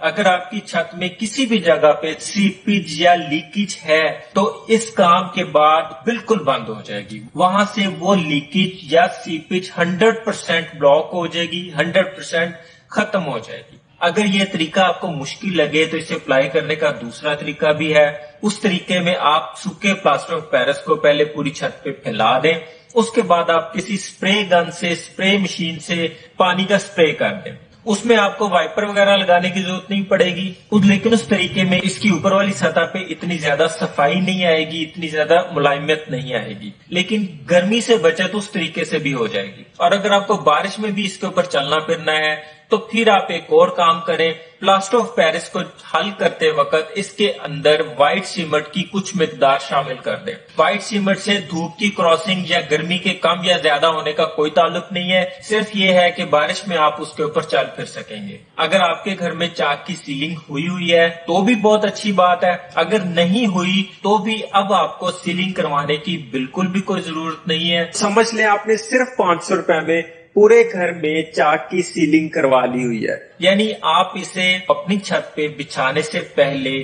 اگر آپ کی چھت میں کسی بھی جگہ پہ سیپیج یا لیکیج ہے تو اس کام کے بعد بالکل بند ہو جائے گی، وہاں سے وہ لیکیج یا سیپیج 100% بلاک ہو جائے گی، 100% ختم ہو جائے گی۔ اگر یہ طریقہ آپ کو مشکل لگے تو اسے اپلائی کرنے کا دوسرا طریقہ بھی ہے۔ اس طریقے میں آپ سوکھے پلاسٹر آف پیرس کو پہلے پوری چھت پہ پھیلا دیں، اس کے بعد آپ کسی سپرے گن سے، سپرے مشین سے پانی کا سپرے کر دیں۔ اس میں آپ کو وائپر وغیرہ لگانے کی ضرورت نہیں پڑے گی، لیکن اس طریقے میں اس کی اوپر والی سطح پہ اتنی زیادہ صفائی نہیں آئے گی، اتنی زیادہ ملائمت نہیں آئے گی، لیکن گرمی سے بچت اس طریقے سے بھی ہو جائے گی۔ اور اگر آپ کو بارش میں بھی اس کے اوپر چلنا پھرنا ہے تو پھر آپ ایک اور کام کریں، پلاسٹر آف پیرس کو حل کرتے وقت اس کے اندر وائٹ سیمنٹ کی کچھ مقدار شامل کر دیں۔ وائٹ سیمنٹ سے دھوپ کی کراسنگ یا گرمی کے کم یا زیادہ ہونے کا کوئی تعلق نہیں ہے، صرف یہ ہے کہ بارش میں آپ اس کے اوپر چل پھر سکیں گے۔ اگر آپ کے گھر میں چاک کی سیلنگ ہوئی ہے تو بھی بہت اچھی بات ہے، اگر نہیں ہوئی تو بھی اب آپ کو سیلنگ کروانے کی بالکل بھی کوئی ضرورت نہیں ہے۔ سمجھ لیں آپ نے صرف 500 روپے میں پورے گھر میں چاک کی سیلنگ کروا لی ہوئی ہے، یعنی آپ اسے اپنی چھت پہ بچھانے سے پہلے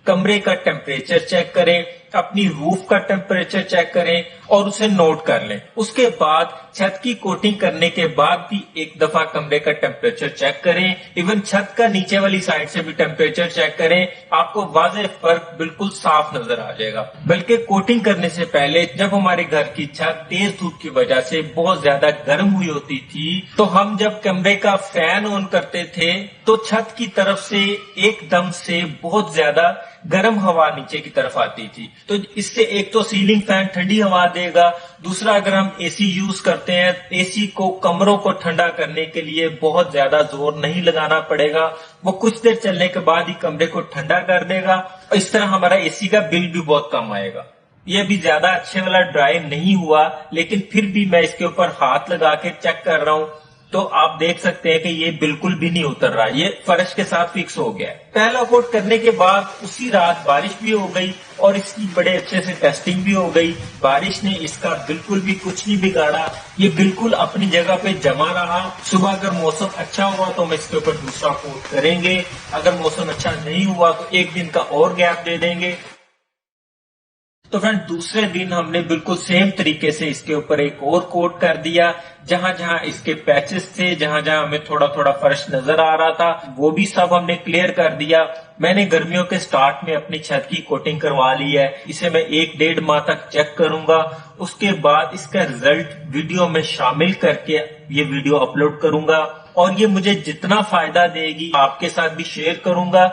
کمرے کا ٹیمپریچر چیک کریں، اپنی روف کا ٹیمپریچر چیک کریں اور اسے نوٹ کر لیں۔ اس کے بعد چھت کی کوٹنگ کرنے کے بعد بھی ایک دفعہ کمرے کا ٹیمپریچر چیک کریں، ایون چھت کا نیچے والی سائڈ سے بھی ٹیمپریچر چیک کریں، آپ کو واضح فرق بالکل صاف نظر آ جائے گا۔ بلکہ کوٹنگ کرنے سے پہلے جب ہمارے گھر کی چھت تیز دھوپ کی وجہ سے بہت زیادہ گرم ہوئی ہوتی تھی تو ہم جب کمرے کا فین آن کرتے تھے تو چھت کی طرف سے ایک دم سے بہت زیادہ گرم ہوا نیچے کی طرف آتی تھی، تو اس سے ایک تو سیلنگ فین ٹھنڈی ہوا دے گا، دوسرا اگر ہم اے سی یوز کرتے ہیں، اے سی کو کمروں کو ٹھنڈا کرنے کے لیے بہت زیادہ زور نہیں لگانا پڑے گا، وہ کچھ دیر چلنے کے بعد ہی کمرے کو ٹھنڈا کر دے گا، اور اس طرح ہمارا اے سی کا بل بھی بہت کم آئے گا۔ یہ بھی زیادہ اچھے والا ڈرائی نہیں ہوا، لیکن پھر بھی میں اس کے اوپر ہاتھ لگا کے چیک کر رہا ہوں تو آپ دیکھ سکتے ہیں کہ یہ بالکل بھی نہیں اتر رہا، یہ فرش کے ساتھ فکس ہو گیا ہے۔ پہلا کوٹ کرنے کے بعد اسی رات بارش بھی ہو گئی اور اس کی بڑے اچھے سے ٹیسٹنگ بھی ہو گئی، بارش نے اس کا بالکل بھی کچھ نہیں بگاڑا، یہ بالکل اپنی جگہ پہ جمع رہا۔ صبح اگر موسم اچھا ہوا تو ہم اس کے اوپر دوسرا کوٹ کریں گے، اگر موسم اچھا نہیں ہوا تو ایک دن کا اور گیپ دے دیں گے۔ تو فرینڈ دوسرے دن ہم نے بالکل سیم طریقے سے اس کے اوپر ایک اور کوٹ کر دیا، جہاں جہاں اس کے پیچز تھے، جہاں جہاں ہمیں تھوڑا تھوڑا فرش نظر آ رہا تھا وہ بھی سب ہم نے کلیئر کر دیا۔ میں نے گرمیوں کے سٹارٹ میں اپنی چھت کی کوٹنگ کروا لی ہے، اسے میں 1-1.5 ماہ تک چیک کروں گا، اس کے بعد اس کا رزلٹ ویڈیو میں شامل کر کے یہ ویڈیو اپلوڈ کروں گا، اور یہ مجھے جتنا فائدہ دے گی آپ کے ساتھ بھی شیئر کروں گا۔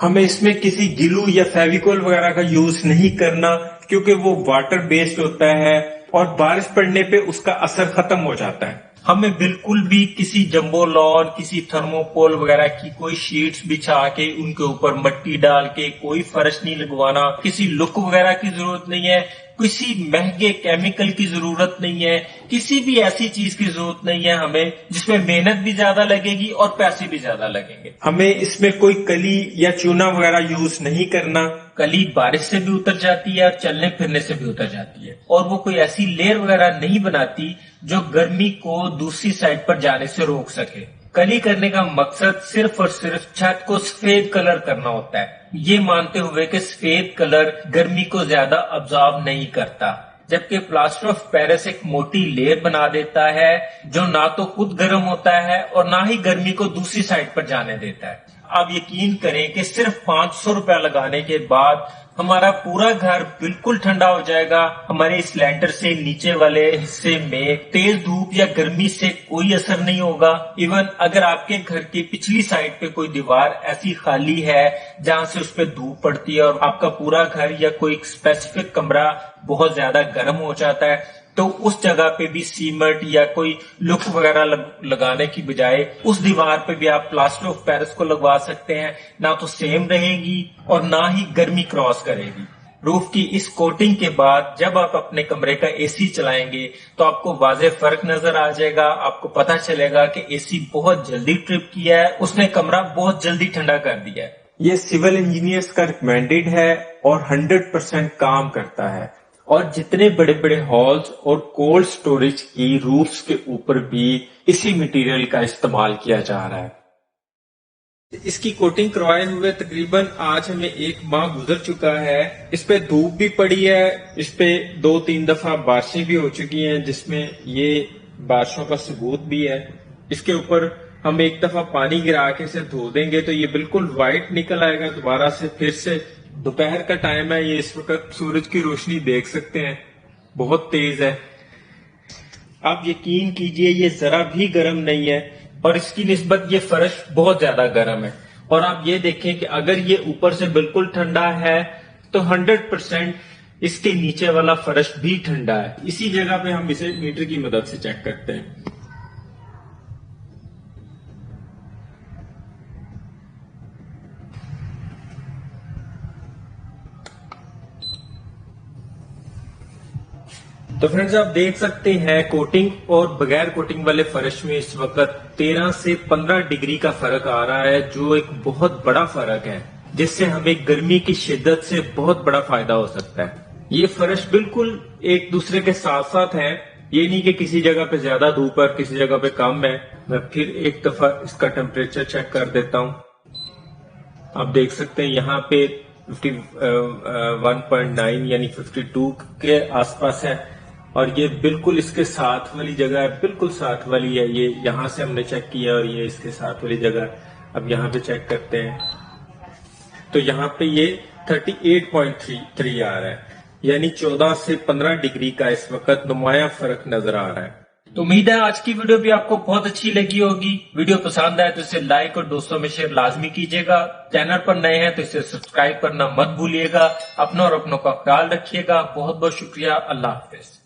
ہمیں اس میں کسی گلو یا فیویکول وغیرہ کا یوز نہیں کرنا، کیونکہ وہ واٹر بیسڈ ہوتا ہے اور بارش پڑنے پہ اس کا اثر ختم ہو جاتا ہے۔ ہمیں بالکل بھی کسی جمبو لون، کسی تھرموپول وغیرہ کی کوئی شیٹس بچھا کے ان کے اوپر مٹی ڈال کے کوئی فرش نہیں لگوانا، کسی لک وغیرہ کی ضرورت نہیں ہے، کسی مہنگے کیمیکل کی ضرورت نہیں ہے، کسی بھی ایسی چیز کی ضرورت نہیں ہے ہمیں جس میں محنت بھی زیادہ لگے گی اور پیسے بھی زیادہ لگیں گے۔ ہمیں اس میں کوئی کلی یا چونا وغیرہ یوز نہیں کرنا، کلی بارش سے بھی اتر جاتی ہے اور چلنے پھرنے سے بھی اتر جاتی ہے، اور وہ کوئی ایسی لیئر وغیرہ نہیں بناتی جو گرمی کو دوسری سائڈ پر جانے سے روک سکے۔ کلی کرنے کا مقصد صرف اور صرف چھت کو سفید کلر کرنا ہوتا ہے، یہ مانتے ہوئے کہ سفید کلر گرمی کو زیادہ ابزارب نہیں کرتا، جبکہ پلاسٹر آف پیرس ایک موٹی لیئر بنا دیتا ہے جو نہ تو خود گرم ہوتا ہے اور نہ ہی گرمی کو دوسری سائڈ پر جانے دیتا ہے۔ آپ یقین کریں کہ صرف 500 روپے لگانے کے بعد ہمارا پورا گھر بالکل ٹھنڈا ہو جائے گا، ہمارے اس لینٹر سے نیچے والے حصے میں تیز دھوپ یا گرمی سے کوئی اثر نہیں ہوگا۔ ایون اگر آپ کے گھر کی پچھلی سائڈ پہ کوئی دیوار ایسی خالی ہے جہاں سے اس پہ دھوپ پڑتی ہے اور آپ کا پورا گھر یا کوئی اسپیسیفک کمرہ بہت زیادہ گرم ہو جاتا ہے، تو اس جگہ پہ بھی سیمنٹ یا کوئی لک وغیرہ لگانے کی بجائے اس دیوار پہ بھی آپ پلاسٹر آف پیرس کو لگوا سکتے ہیں، نہ تو سیم رہے گی اور نہ ہی گرمی کراس کرے گی۔ روف کی اس کوٹنگ کے بعد جب آپ اپنے کمرے کا اے سی چلائیں گے تو آپ کو واضح فرق نظر آ جائے گا، آپ کو پتہ چلے گا کہ اے سی بہت جلدی ٹرپ کیا ہے، اس نے کمرہ بہت جلدی ٹھنڈا کر دیا ہے۔ یہ سول انجینئرز کا ریکمینڈیڈ ہے اور 100% کام کرتا ہے، اور جتنے بڑے بڑے ہالز اور کولڈ سٹوریج کی روفز کے اوپر بھی اسی مٹیریل کا استعمال کیا جا رہا ہے۔ اس کی کوٹنگ کروائے ہوئے تقریباً آج ہمیں 1 ماہ گزر چکا ہے. اس پہ دھوپ بھی پڑی ہے, اس پہ 2-3 دفعہ بارشیں بھی ہو چکی ہیں جس میں یہ بارشوں کا ثبوت بھی ہے. اس کے اوپر ہم 1 دفعہ پانی گرا کے اسے دھو دیں گے تو یہ بالکل وائٹ نکل آئے گا دوبارہ سے. پھر سے دوپہر کا ٹائم ہے, یہ اس وقت سورج کی روشنی دیکھ سکتے ہیں بہت تیز ہے. آپ یقین کیجئے یہ ذرا بھی گرم نہیں ہے اور اس کی نسبت یہ فرش بہت زیادہ گرم ہے. اور آپ یہ دیکھیں کہ اگر یہ اوپر سے بالکل ٹھنڈا ہے تو 100% اس کے نیچے والا فرش بھی ٹھنڈا ہے. اسی جگہ پہ ہم اسے میٹر کی مدد سے چیک کرتے ہیں. تو فرینڈز آپ دیکھ سکتے ہیں کوٹنگ اور بغیر کوٹنگ والے فرش میں اس وقت 13 سے 15 ڈگری کا فرق آ رہا ہے, جو ایک بہت بڑا فرق ہے جس سے ہمیں گرمی کی شدت سے بہت بڑا فائدہ ہو سکتا ہے. یہ فرش بالکل ایک دوسرے کے ساتھ ساتھ ہیں, یہ نہیں کہ کسی جگہ پہ زیادہ دھوپ ہے کسی جگہ پہ کم ہے. میں پھر ایک دفعہ اس کا ٹیمپریچر چیک کر دیتا ہوں. آپ دیکھ سکتے ہیں یہاں پہ 51.9 یعنی 52 کے آس پاس ہے, اور یہ بالکل اس کے ساتھ والی جگہ ہے, بالکل ساتھ والی ہے. یہ یہاں سے ہم نے چیک کیا اور یہ اس کے ساتھ والی جگہ ہے. اب یہاں پہ چیک کرتے ہیں تو یہاں پہ یہ 38.3 آ رہا ہے, یعنی 14 سے 15 ڈگری کا اس وقت نمایاں فرق نظر آ رہا ہے. تو امید ہے آج کی ویڈیو بھی آپ کو بہت اچھی لگی ہوگی. ویڈیو پسند آئے تو اسے لائک اور دوستوں میں شیئر لازمی کیجیے گا. چینل پر نئے ہیں تو اسے سبسکرائب کرنا مت بھولیے گا. اپنا اور اپنوں کا خیال رکھیے گا. بہت بہت شکریہ. اللہ حافظ.